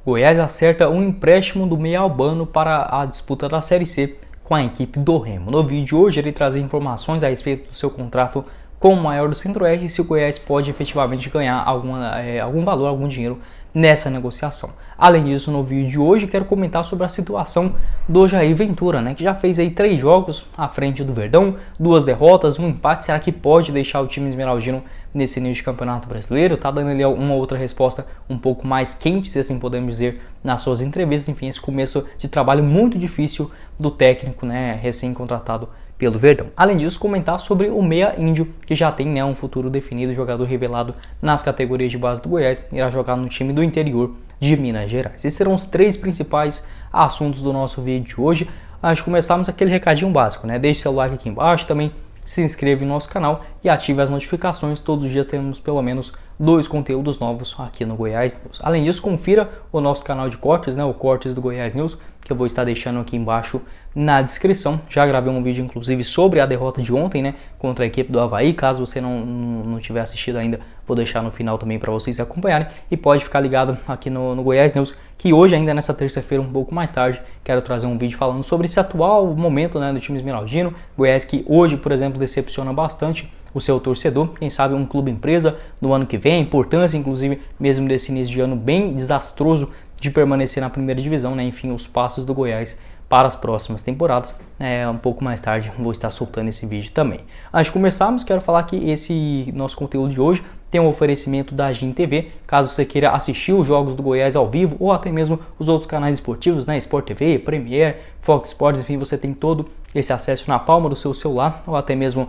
Goiás acerta um empréstimo do meia Albano para a disputa da Série C com a equipe do Remo. No vídeo de hoje, ele traz informações a respeito do seu contrato com o maior do Centro-Oeste e se o Goiás pode efetivamente ganhar algum valor, algum dinheiro nessa negociação. Além disso, no vídeo de hoje, quero comentar sobre a situação do Jair Ventura, que já fez aí 3 jogos à frente do Verdão, 2 derrotas, um empate. Será que pode deixar o time esmeraldino nesse início de campeonato brasileiro? Tá dando ali uma outra resposta um pouco mais quente, se assim podemos dizer, nas suas entrevistas. Enfim, esse começo de trabalho muito difícil do técnico, recém-contratado pelo Verdão. Além disso, comentar sobre o meia índio, que já tem um futuro definido, jogador revelado nas categorias de base do Goiás, irá jogar no time do interior de Minas Gerais. Esses serão os 3 principais assuntos do nosso vídeo de hoje. Antes de começarmos, aquele recadinho básico, Deixe seu like aqui embaixo, também se inscreva no nosso canal e ative as notificações. Todos os dias temos pelo menos 2 conteúdos novos aqui no Goiás News. Além disso, confira o nosso canal de cortes, o Cortes do Goiás News, que eu vou estar deixando aqui embaixo na descrição. Já gravei um vídeo, inclusive, sobre a derrota de ontem, contra a equipe do Avaí. Caso você não tiver assistido ainda, vou deixar no final também para vocês acompanharem. E pode ficar ligado aqui no Goiás News, que hoje, ainda nessa terça-feira, um pouco mais tarde, quero trazer um vídeo falando sobre esse atual momento do time esmeraldino. Goiás que hoje, por exemplo, decepciona bastante o seu torcedor. Quem sabe um clube empresa no ano que vem, a importância, inclusive, mesmo desse início de ano bem desastroso de permanecer na primeira divisão, Enfim, os passos do Goiás para as próximas temporadas. Um pouco mais tarde vou estar soltando esse vídeo também. Antes de começarmos, quero falar que esse nosso conteúdo de hoje tem um oferecimento da GIN TV. Caso você queira assistir os jogos do Goiás ao vivo ou até mesmo os outros canais esportivos, Sport TV, Premier, Fox Sports, enfim, você tem todo esse acesso na palma do seu celular ou até mesmo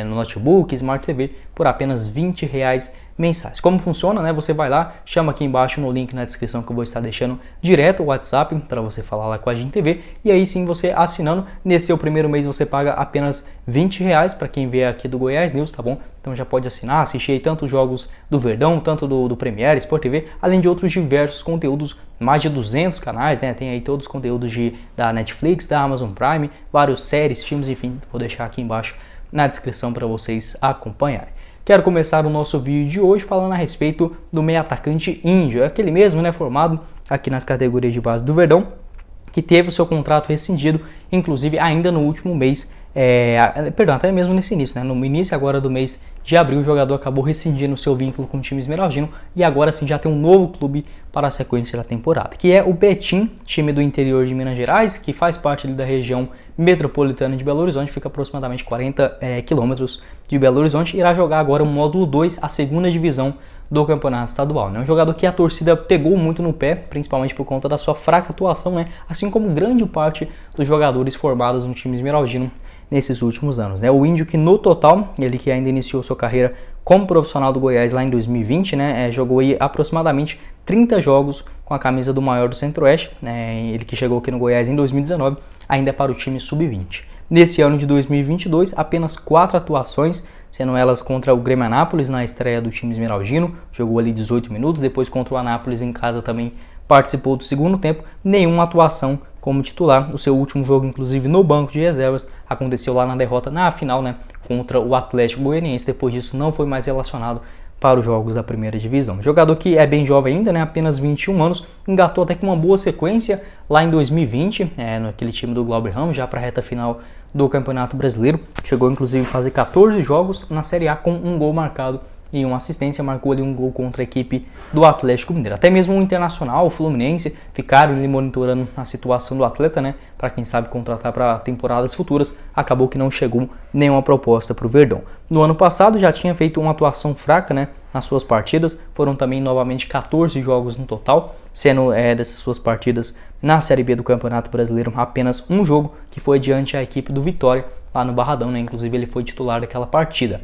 no notebook, Smart TV, por apenas R$20 mensais. Como funciona, Você vai lá, chama aqui embaixo no link na descrição que eu vou estar deixando direto o WhatsApp para você falar lá com a GIN TV, e aí sim você assinando, nesse seu primeiro mês você paga apenas R$20 para quem vê aqui do Goiás News, tá bom? Então já pode assinar, assistir aí tanto os jogos do Verdão, tanto do Premier, Sport TV, além de outros diversos conteúdos, mais de 200 canais, Tem aí todos os conteúdos da Netflix, da Amazon Prime, várias séries, filmes, enfim, vou deixar aqui embaixo na descrição para vocês acompanharem. Quero começar o nosso vídeo de hoje falando a respeito do meio atacante índio, aquele mesmo, formado aqui nas categorias de base do Verdão, que teve o seu contrato rescindido, inclusive ainda no último mês, até mesmo nesse início, no início agora do mês de abril, o jogador acabou rescindindo o seu vínculo com o time esmeraldino e agora sim já tem um novo clube para a sequência da temporada, que é o Betim, time do interior de Minas Gerais, que faz parte da região metropolitana de Belo Horizonte, fica aproximadamente 40 quilômetros de Belo Horizonte, irá jogar agora o módulo 2, a segunda divisão do campeonato estadual. Um jogador que a torcida pegou muito no pé, principalmente por conta da sua fraca atuação, assim como grande parte dos jogadores formados no time esmeraldino nesses últimos anos. O índio que no total, ele que ainda iniciou sua carreira como profissional do Goiás lá em 2020, jogou aí aproximadamente 30 jogos com a camisa do maior do Centro-Oeste, ele que chegou aqui no Goiás em 2019, ainda para o time sub-20. Nesse ano de 2022, apenas 4 atuações, sendo elas contra o Grêmio Anápolis na estreia do time esmeraldino, jogou ali 18 minutos, depois contra o Anápolis em casa também participou do segundo tempo, nenhuma atuação como titular. O seu último jogo, inclusive no banco de reservas, aconteceu lá na derrota na final, contra o Atlético Goianiense. Depois disso não foi mais relacionado para os jogos da primeira divisão. Jogador que é bem jovem ainda, apenas 21 anos, engatou até com uma boa sequência lá em 2020, naquele time do Glauber Ramos, já para a reta final do Campeonato Brasileiro. Chegou inclusive a fazer 14 jogos na Série A com um gol marcado e uma assistência, marcou ali um gol contra a equipe do Atlético Mineiro. Até mesmo o Internacional, o Fluminense, ficaram ali monitorando a situação do atleta, para quem sabe contratar para temporadas futuras. Acabou que não chegou nenhuma proposta para o Verdão. No ano passado já tinha feito uma atuação fraca, nas suas partidas, foram também novamente 14 jogos no total, sendo dessas suas partidas na Série B do Campeonato Brasileiro apenas um jogo, que foi diante a equipe do Vitória, lá no Barradão, inclusive ele foi titular daquela partida.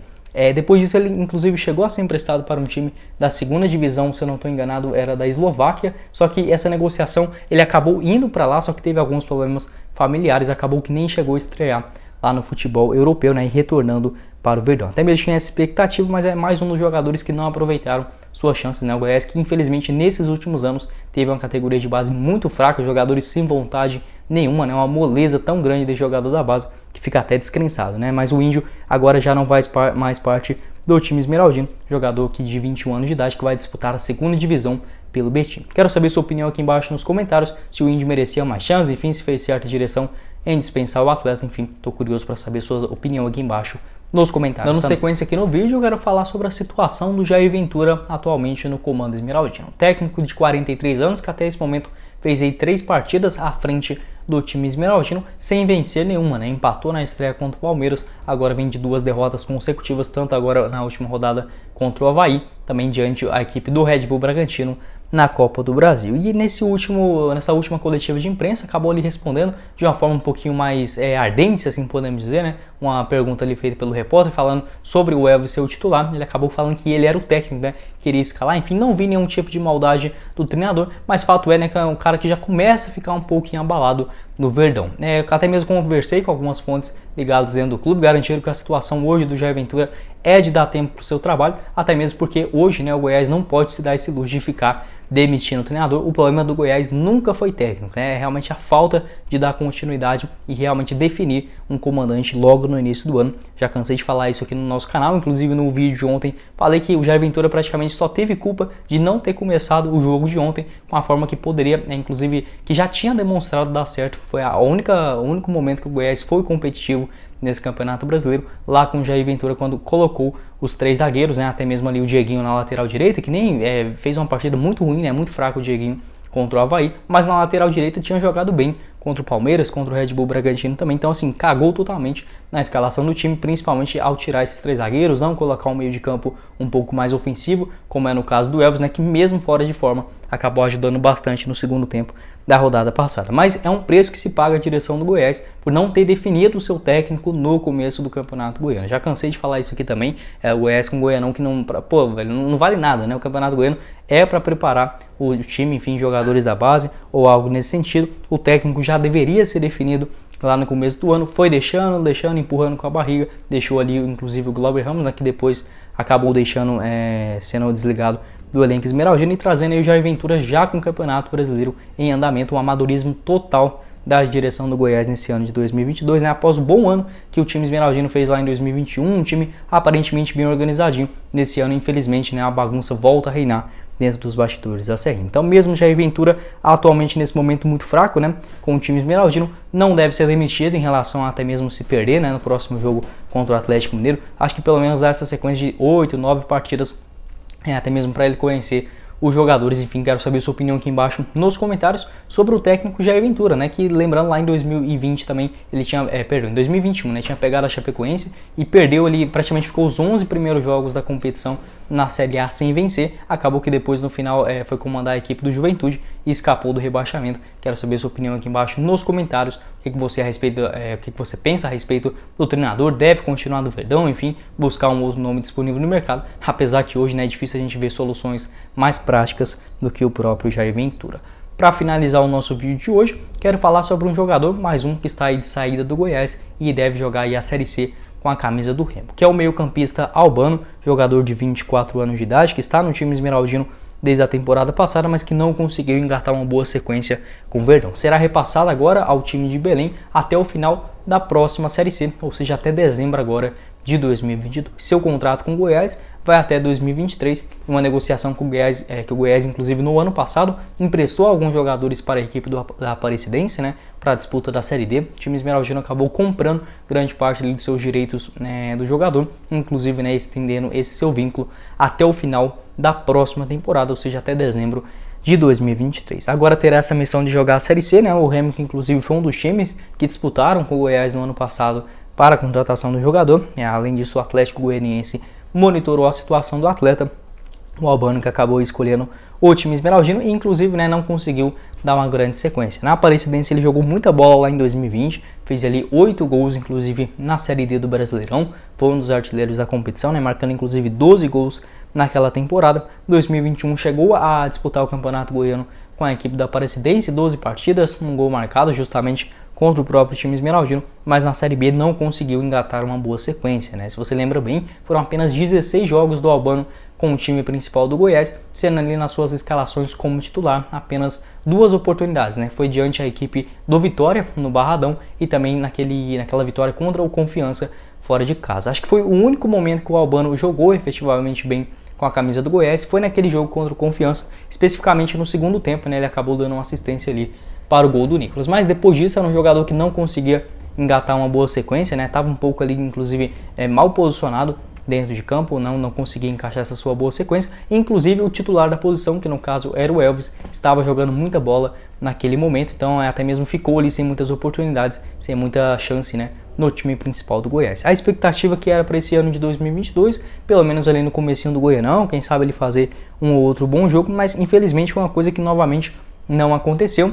Depois disso ele inclusive chegou a ser emprestado para um time da segunda divisão, se eu não estou enganado era da Eslováquia, só que essa negociação ele acabou indo para lá, só que teve alguns problemas familiares, acabou que nem chegou a estrear lá no futebol europeu, e retornando para o Verdão. Até mesmo tinha essa expectativa, mas é mais um dos jogadores que não aproveitaram suas chances, O Goiás que infelizmente nesses últimos anos teve uma categoria de base muito fraca, jogadores sem vontade nenhuma, uma moleza tão grande de jogador da base que fica até descrençado, Mas o índio agora já não faz mais parte do time esmeraldino, jogador aqui de 21 anos de idade que vai disputar a segunda divisão pelo Betim. Quero saber sua opinião aqui embaixo nos comentários, se o Indy merecia mais chance, enfim, se fez certa direção em dispensar o atleta, enfim, tô curioso para saber sua opinião aqui embaixo nos comentários. Dando sequência aqui no vídeo, eu quero falar sobre a situação do Jair Ventura atualmente no comando esmeraldino. Técnico de 43 anos que até esse momento fez aí 3 partidas à frente do time esmeraldino sem vencer nenhuma, né? Empatou na estreia contra o Palmeiras, agora vem de 2 derrotas consecutivas, tanto agora na última rodada contra o Avaí, também diante a equipe do Red Bull Bragantino na Copa do Brasil. E nessa última coletiva de imprensa, acabou ali respondendo de uma forma um pouquinho mais ardente, assim podemos dizer, né? Uma pergunta ali feita pelo repórter falando sobre o Elvis ser o titular. Ele acabou falando que ele era o técnico, né? Queria escalar, enfim, não vi nenhum tipo de maldade do treinador, mas fato é, né, que é um cara que já começa a ficar um pouquinho abalado no Verdão. Até mesmo conversei com algumas fontes ligadas dentro do clube, garantiram que a situação hoje do Jair Ventura é de dar tempo para o seu trabalho, até mesmo porque hoje, né, o Goiás não pode se dar esse luxo de ficar demitindo o treinador. O problema do Goiás nunca foi técnico, é realmente a falta de dar continuidade e realmente definir um comandante logo no início do ano. Já cansei de falar isso aqui no nosso canal, inclusive no vídeo de ontem falei que o Jair Ventura praticamente só teve culpa de não ter começado o jogo de ontem com a forma que poderia, inclusive que já tinha demonstrado dar certo. Foi o único momento que o Goiás foi competitivo nesse Campeonato Brasileiro, lá com o Jair Ventura, quando colocou os 3 zagueiros, né, até mesmo ali o Dieguinho na lateral direita, que nem fez uma partida muito ruim, né, muito fraco o Dieguinho contra o Avaí, mas na lateral direita tinha jogado bem contra o Palmeiras, contra o Red Bull Bragantino também, então assim, cagou totalmente na escalação do time, principalmente ao tirar esses 3 zagueiros, não colocar um meio de campo um pouco mais ofensivo, como é no caso do Elvis, né, que mesmo fora de forma, acabou ajudando bastante no segundo tempo da rodada passada. Mas é um preço que se paga a direção do Goiás por não ter definido o seu técnico no começo do Campeonato Goiano. Já cansei de falar isso aqui também, o Goiás com o Goianão que não vale nada, né? O Campeonato Goiano é para preparar o time, enfim, jogadores da base ou algo nesse sentido. O técnico já deveria ser definido lá no começo do ano, foi deixando, empurrando com a barriga, deixou ali inclusive o Glauber Ramos, né, que depois acabou deixando sendo desligado do elenco esmeraldino e trazendo aí o Jair Ventura já com o Campeonato Brasileiro em andamento, um amadorismo total da direção do Goiás nesse ano de 2022, né? Após o bom ano que o time esmeraldino fez lá em 2021, um time aparentemente bem organizadinho. Nesse ano, infelizmente, né, a bagunça volta a reinar dentro dos bastidores da CR. Então, mesmo Jair Ventura atualmente nesse momento muito fraco, né, com o time esmeraldino, não deve ser demitido em relação a até mesmo se perder, né, no próximo jogo contra o Atlético Mineiro. Acho que pelo menos dá essa sequência de 8, 9 partidas, até mesmo para ele conhecer os jogadores. Enfim, quero saber sua opinião aqui embaixo nos comentários sobre o técnico Jair Ventura, né, que lembrando lá em 2020 também, ele tinha, em 2021, né, tinha pegado a Chapecoense e perdeu ali, praticamente ficou os 11 primeiros jogos da competição na Série A sem vencer, acabou que depois no final foi comandar a equipe do Juventude e escapou do rebaixamento. Quero saber sua opinião aqui embaixo nos comentários, o que você pensa a respeito do treinador, deve continuar do Verdão, enfim, buscar um outro nome disponível no mercado, apesar que hoje, né, é difícil a gente ver soluções mais práticas do que o próprio Jair Ventura. Para finalizar o nosso vídeo de hoje, quero falar sobre um jogador, mais um que está aí de saída do Goiás e deve jogar aí a Série C com a camisa do Remo, que é o meio-campista Albano, jogador de 24 anos de idade, que está no time esmeraldino desde a temporada passada, mas que não conseguiu engatar uma boa sequência com o Verdão. Será repassado agora ao time de Belém até o final da próxima Série C, ou seja, até dezembro agora de 2022. Seu contrato com o Goiás vai até 2023, uma negociação com o Goiás, que o Goiás, inclusive no ano passado, emprestou alguns jogadores para a equipe da Aparecidense, né, para a disputa da Série D. O time esmeraldino acabou comprando grande parte dos seus direitos do jogador, inclusive, né, estendendo esse seu vínculo até o final da próxima temporada, ou seja, até dezembro de 2023. Agora terá essa missão de jogar a Série C, né, o Remo, que inclusive foi um dos times que disputaram com o Goiás no ano passado para a contratação do jogador. Além disso, o Atlético Goianiense monitorou a situação do atleta, o Albano, que acabou escolhendo o time esmeraldino e inclusive, né, não conseguiu dar uma grande sequência. Na Aparecidense ele jogou muita bola lá em 2020, fez ali 8 gols inclusive na Série D do Brasileirão, foi um dos artilheiros da competição, né, marcando inclusive 12 gols naquela temporada. 2021 chegou a disputar o Campeonato Goiano com a equipe da Aparecidense, 12 partidas, um gol marcado justamente contra o próprio time esmeraldino, mas na Série B não conseguiu engatar uma boa sequência, né? Se você lembra bem, foram apenas 16 jogos do Albano com o time principal do Goiás, sendo ali nas suas escalações como titular apenas 2 oportunidades, né? Foi diante a equipe do Vitória, no Barradão, e também naquela vitória contra o Confiança fora de casa. Acho que foi o único momento que o Albano jogou efetivamente bem com a camisa do Goiás foi naquele jogo contra o Confiança, especificamente no segundo tempo, né? Ele acabou dando uma assistência ali para o gol do Nicolas. Mas depois disso era um jogador que não conseguia engatar uma boa sequência, né? Tava um pouco ali, inclusive, mal posicionado dentro de campo, não conseguia encaixar essa sua boa sequência. Inclusive o titular da posição, que no caso era o Elvis, estava jogando muita bola naquele momento, então até mesmo ficou ali sem muitas oportunidades, sem muita chance, né, no time principal do Goiás. A expectativa que era para esse ano de 2022, pelo menos ali no comecinho do Goianão, quem sabe ele fazer um ou outro bom jogo, mas infelizmente foi uma coisa que novamente não aconteceu.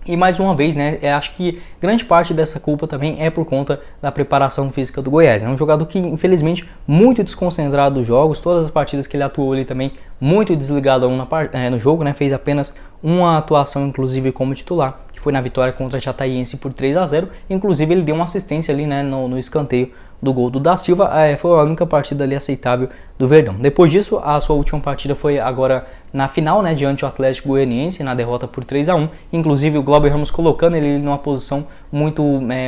E mais uma vez, né, acho que grande parte dessa culpa também é por conta da preparação física do Goiás. É um jogador que, infelizmente, muito desconcentrado dos jogos, todas as partidas que ele atuou ali também, muito desligado no jogo, né, fez apenas uma atuação, inclusive, como titular, que foi na vitória contra a Jataiense por 3-0. Inclusive, ele deu uma assistência ali, né, no escanteio do gol do Da Silva. Foi a única partida ali aceitável do Verdão. Depois disso, a sua última partida foi agora na final, né, diante do Atlético Goianiense, na derrota por 3-1. Inclusive o Glauber Ramos colocando ele numa posição muito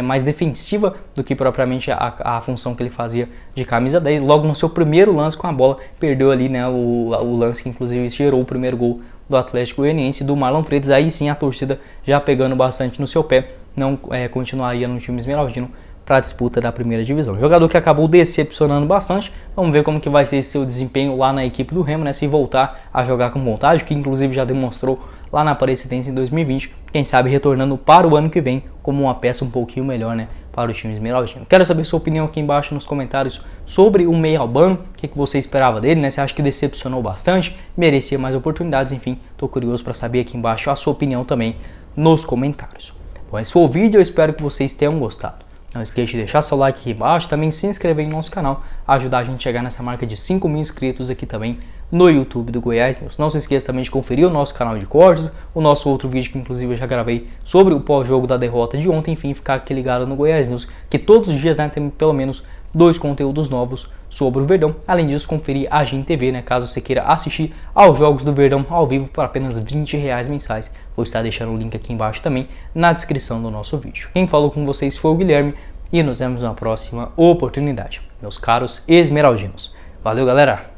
mais defensiva do que propriamente a função que ele fazia de camisa 10. Logo no seu primeiro lance com a bola, perdeu ali, né, o lance que inclusive gerou o primeiro gol do Atlético Goianiense, do Marlon Freitas. Aí sim a torcida já pegando bastante no seu pé, não continuaria no time esmeraldino para a disputa da primeira divisão. Jogador que acabou decepcionando bastante. Vamos ver como que vai ser esse seu desempenho lá na equipe do Remo, né? Se voltar a jogar com vontade, que inclusive já demonstrou lá na Aparecidense em 2020. Quem sabe retornando para o ano que vem como uma peça um pouquinho melhor, né, para o time esmeraldino. Quero saber sua opinião aqui embaixo nos comentários sobre o meia Albano. O que você esperava dele, né? Você acha que decepcionou bastante? Merecia mais oportunidades? Enfim, tô curioso para saber aqui embaixo a sua opinião também nos comentários. Bom, esse foi o vídeo. Eu espero que vocês tenham gostado. Não esqueça de deixar seu like aqui embaixo, também se inscrever no nosso canal, ajudar a gente a chegar nessa marca de 5 mil inscritos aqui também no YouTube do Goiás News. Não se esqueça também de conferir o nosso canal de cortes, o nosso outro vídeo que inclusive eu já gravei sobre o pós-jogo da derrota de ontem. Enfim, ficar aqui ligado no Goiás News, que todos os dias, né, tem pelo menos 2 conteúdos novos sobre o Verdão. Além disso, conferir a GIN TV, né, caso você queira assistir aos jogos do Verdão ao vivo por apenas R$20 mensais. Vou estar deixando o link aqui embaixo também na descrição do nosso vídeo. Quem falou com vocês foi o Guilherme e nos vemos na próxima oportunidade, meus caros esmeraldinos. Valeu, galera!